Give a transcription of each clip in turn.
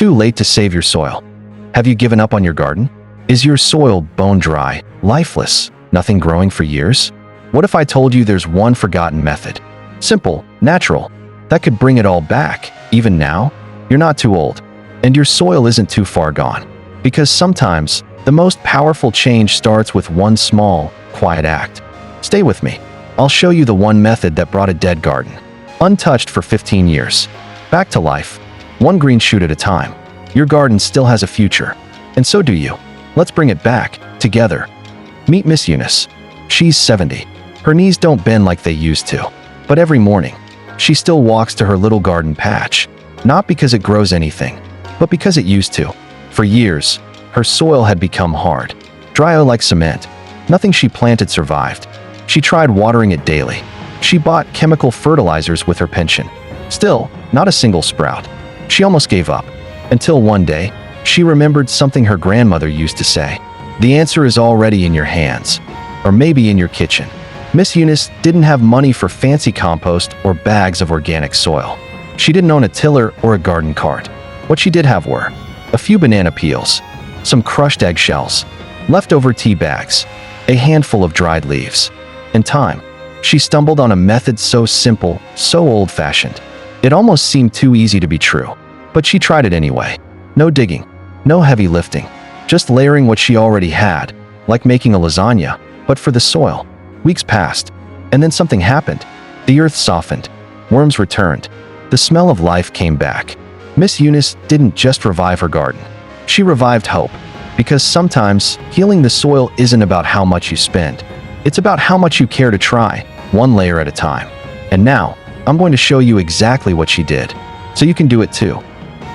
too late to save your soil. Have you given up on your garden? Is your soil bone dry, lifeless, nothing growing for years? What if I told you there's one forgotten method? Simple, natural, that could bring it all back. Even now, you're not too old, and your soil isn't too far gone. Because sometimes, the most powerful change starts with one small, quiet act. Stay with me. I'll show you the one method that brought a dead garden, untouched for 15 years, back to life, one green shoot at a time. Your garden still has a future, and so do you. Let's bring it back, together. Meet Miss Eunice. She's 70. Her knees don't bend like they used to, but every morning, she still walks to her little garden patch, not because it grows anything, but because it used to. For years, her soil had become hard, dry like cement. Nothing she planted survived. She tried watering it daily. She bought chemical fertilizers with her pension. Still, not a single sprout. She almost gave up, until one day, she remembered something her grandmother used to say. The answer is already in your hands, or maybe in your kitchen. Miss Eunice didn't have money for fancy compost or bags of organic soil. She didn't own a tiller or a garden cart. What she did have were a few banana peels, some crushed eggshells, leftover tea bags, a handful of dried leaves. In time, she stumbled on a method so simple, so old-fashioned. It almost seemed too easy to be true, but she tried it anyway. No digging, no heavy lifting, just layering what she already had, like making a lasagna, but for the soil. Weeks passed, and then something happened. The earth softened, worms returned, the smell of life came back. Miss Eunice didn't just revive her garden. She revived hope, because sometimes healing the soil isn't about how much you spend. It's about how much you care to try, one layer at a time. And now, I'm going to show you exactly what she did, so you can do it too.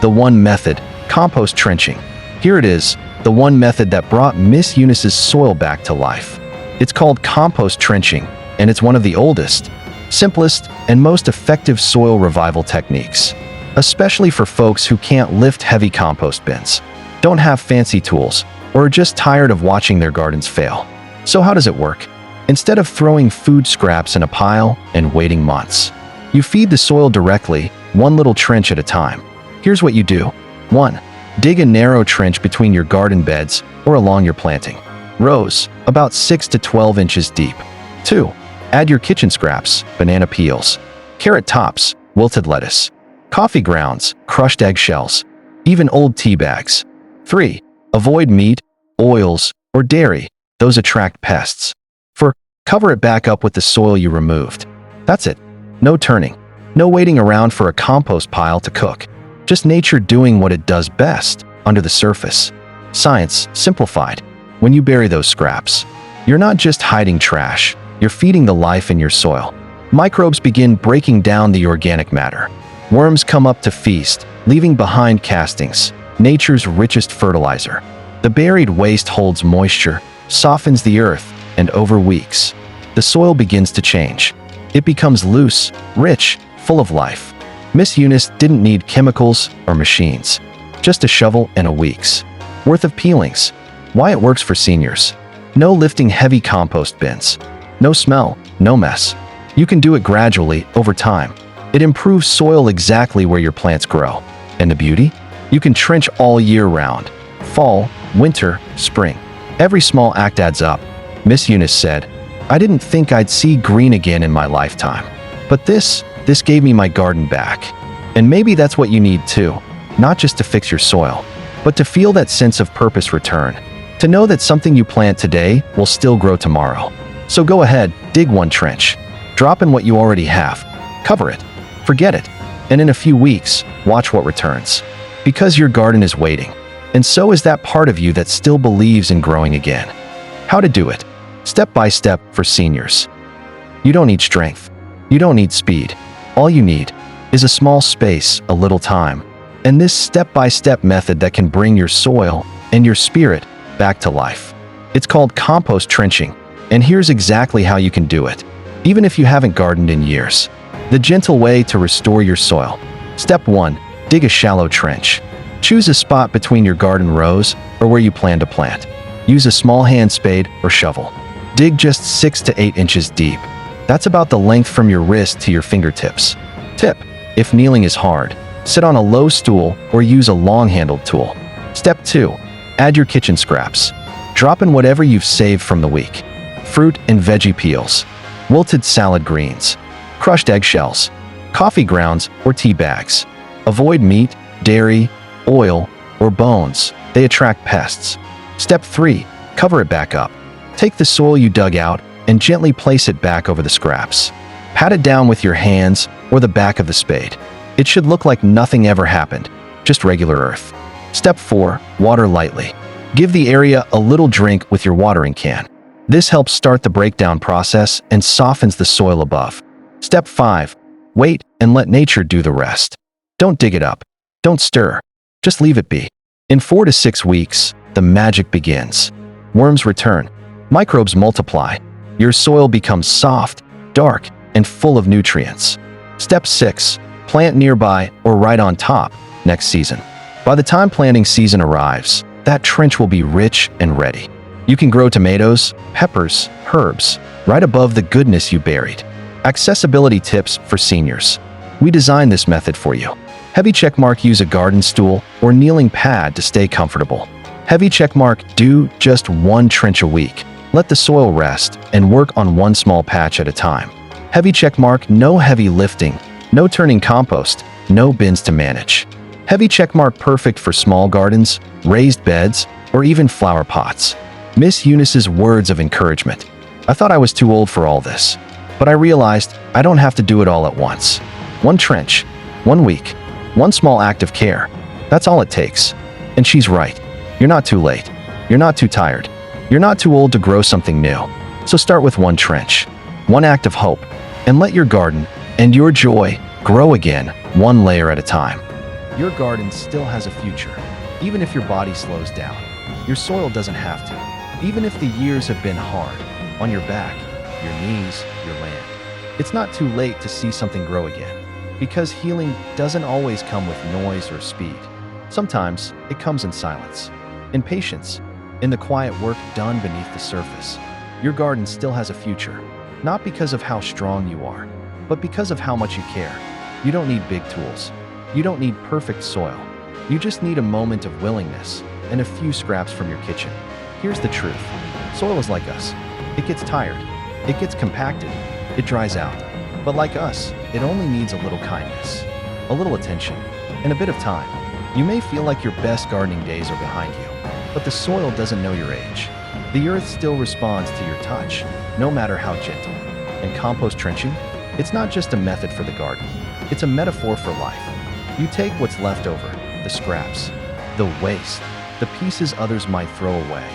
The one method, compost trenching. Here it is, the one method that brought Miss Eunice's soil back to life. It's called compost trenching, and it's one of the oldest, simplest, and most effective soil revival techniques, especially for folks who can't lift heavy compost bins, don't have fancy tools, or are just tired of watching their gardens fail. So how does it work? Instead of throwing food scraps in a pile and waiting months, you feed the soil directly, one little trench at a time. Here's what you do. 1. Dig a narrow trench between your garden beds or along your planting rows, about 6 to 12 inches deep. 2. Add your kitchen scraps, banana peels, carrot tops, wilted lettuce, coffee grounds, crushed eggshells, even old tea bags. 3. Avoid meat, oils, or dairy. Those attract pests. 4. Cover it back up with the soil you removed. That's it. No turning. No waiting around for a compost pile to cook. Just nature doing what it does best, under the surface. Science simplified. When you bury those scraps, you're not just hiding trash, you're feeding the life in your soil. Microbes begin breaking down the organic matter. Worms come up to feast, leaving behind castings, nature's richest fertilizer. The buried waste holds moisture, softens the earth, and over weeks, the soil begins to change. It becomes loose, rich, full of life. Miss Eunice didn't need chemicals or machines, just a shovel and a week's worth of peelings. Why it works for seniors. No lifting heavy compost bins. No smell, no mess. You can do it gradually, over time. It improves soil exactly where your plants grow. And the beauty? You can trench all year round. Fall, winter, spring. Every small act adds up. Miss Eunice said, I didn't think I'd see green again in my lifetime. But this gave me my garden back. And maybe that's what you need too. Not just to fix your soil, but to feel that sense of purpose return. To know that something you plant today will still grow tomorrow. So go ahead, dig one trench. Drop in what you already have. Cover it. Forget it. And in a few weeks, watch what returns. Because your garden is waiting. And so is that part of you that still believes in growing again. How to do it. Step by step for seniors. You don't need strength. You don't need speed. All you need is a small space, a little time, and this step-by-step method that can bring your soil and your spirit back to life. It's called compost trenching, and here's exactly how you can do it, even if you haven't gardened in years. The gentle way to restore your soil. Step 1. Dig a shallow trench. Choose a spot between your garden rows or where you plan to plant. Use a small hand spade or shovel. Dig just 6 to 8 inches deep. That's about the length from your wrist to your fingertips. Tip: if kneeling is hard, Sit on a low stool or use a long-handled tool. Step 2. Add your kitchen scraps. Drop in whatever you've saved from the week. Fruit and veggie peels, wilted salad greens, crushed eggshells, coffee grounds or tea bags. Avoid meat, dairy, oil, or bones. They attract pests. Step 3. Cover it back up. Take the soil you dug out and gently place it back over the scraps. Pat it down with your hands or the back of the spade. It should look like nothing ever happened, just regular earth. Step 4. Water lightly. Give the area a little drink with your watering can. This helps start the breakdown process and softens the soil above. Step 5. Wait and let nature do the rest. Don't dig it up. Don't stir. Just leave it be. In 4 to 6 weeks, the magic begins. Worms return. Microbes multiply. Your soil becomes soft, dark, and full of nutrients. Step 6. Plant nearby or right on top next season. By the time planting season arrives, that trench will be rich and ready. You can grow tomatoes, peppers, herbs, right above the goodness you buried. Accessibility tips for seniors. We designed this method for you. Heavy checkmark: use a garden stool or kneeling pad to stay comfortable. Heavy checkmark: do just one trench a week. Let the soil rest and work on one small patch at a time. Heavy checkmark: no heavy lifting, no turning compost, no bins to manage. Heavy checkmark: perfect for small gardens, raised beds, or even flower pots. Miss Eunice's words of encouragement. I thought I was too old for all this, but I realized I don't have to do it all at once. One trench, 1 week, one small act of care. That's all it takes. And she's right. You're not too late. You're not too tired. You're not too old to grow something new. So start with one trench, one act of hope, and let your garden and your joy grow again, one layer at a time. Your garden still has a future. Even if your body slows down, your soil doesn't have to. Even if the years have been hard, on your back, your knees, your land. It's not too late to see something grow again. Because healing doesn't always come with noise or speed. Sometimes it comes in silence, in patience, in the quiet work done beneath the surface. Your garden still has a future, not because of how strong you are, but because of how much you care. You don't need big tools. You don't need perfect soil. You just need a moment of willingness and a few scraps from your kitchen. Here's the truth. Soil is like us. It gets tired. It gets compacted. It dries out. But like us, it only needs a little kindness, a little attention, and a bit of time. You may feel like your best gardening days are behind you, but the soil doesn't know your age. The earth still responds to your touch, no matter how gentle. And compost trenching? It's not just a method for the garden. It's a metaphor for life. You take what's left over, the scraps, the waste, the pieces others might throw away,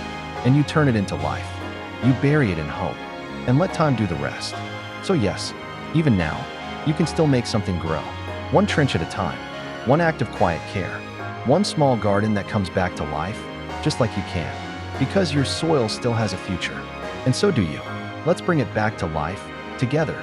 and you turn it into life. You bury it in hope, and let time do the rest. So yes, even now, you can still make something grow, one trench at a time, one act of quiet care, one small garden that comes back to life, just like you can, because your soil still has a future, and so do you. Let's bring it back to life, together.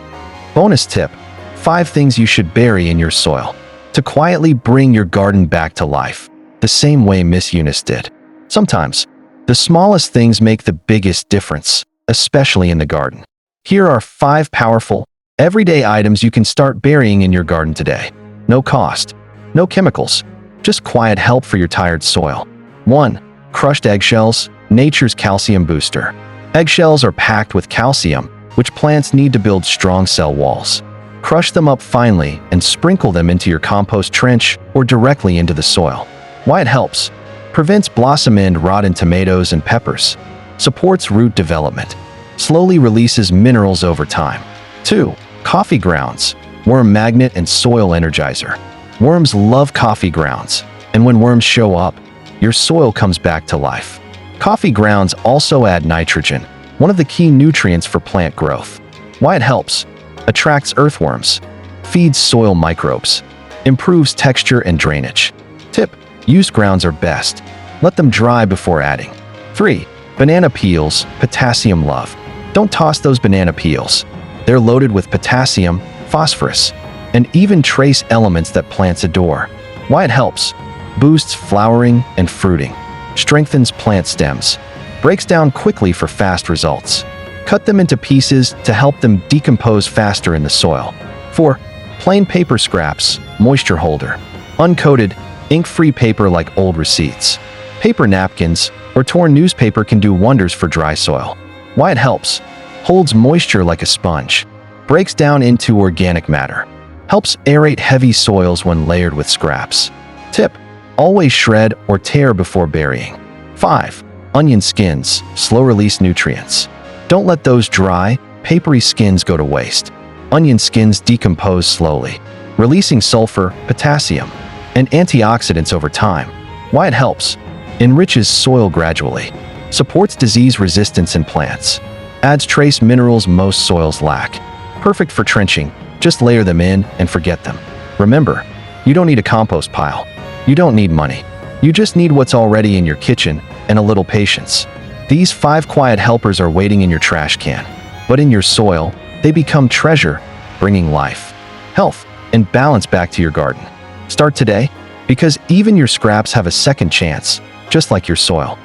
Bonus tip: 5 things you should bury in your soil to quietly bring your garden back to life, the same way Miss Eunice did. Sometimes, the smallest things make the biggest difference, especially in the garden. Here are 5 powerful, everyday items you can start burying in your garden today. No cost, no chemicals, just quiet help for your tired soil. 1. Crushed eggshells, nature's calcium booster. Eggshells are packed with calcium, which plants need to build strong cell walls. Crush them up finely and sprinkle them into your compost trench or directly into the soil. Why it helps: prevents blossom end rot in tomatoes and peppers, supports root development, slowly releases minerals over time. 2. Coffee grounds, worm magnet and soil energizer. Worms love coffee grounds, and when worms show up, your soil comes back to life. Coffee grounds also add nitrogen, one of the key nutrients for plant growth. Why it helps: attracts earthworms, feeds soil microbes, improves texture and drainage. Tip: used grounds are best. Let them dry before adding. 3. Banana peels, potassium love. Don't toss those banana peels. They're loaded with potassium, phosphorus, and even trace elements that plants adore. Why it helps: boosts flowering and fruiting, strengthens plant stems, breaks down quickly for fast results. Cut them into pieces to help them decompose faster in the soil. 4. Plain paper scraps, moisture holder. Uncoated, ink-free paper like old receipts, paper napkins, or torn newspaper can do wonders for dry soil. Why it helps: holds moisture like a sponge, breaks down into organic matter, helps aerate heavy soils when layered with scraps. Tip: always shred or tear before burying. 5. Onion skins, slow-release nutrients. Don't let those dry, papery skins go to waste. Onion skins decompose slowly, releasing sulfur, potassium, and antioxidants over time. Why it helps: enriches soil gradually, supports disease resistance in plants, adds trace minerals most soils lack. Perfect for trenching, just layer them in and forget them. Remember, you don't need a compost pile. You don't need money. You just need what's already in your kitchen and a little patience. These 5 quiet helpers are waiting in your trash can, but in your soil, they become treasure, bringing life, health, and balance back to your garden. Start today, because even your scraps have a second chance, just like your soil.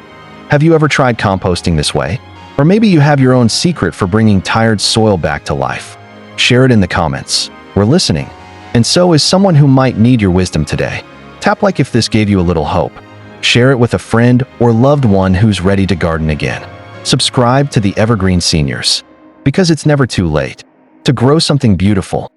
Have you ever tried composting this way? Or maybe you have your own secret for bringing tired soil back to life. Share it in the comments. We're listening. And so is someone who might need your wisdom today. Tap like if this gave you a little hope. Share it with a friend or loved one who's ready to garden again. Subscribe to the Evergreen Seniors, because it's never too late to grow something beautiful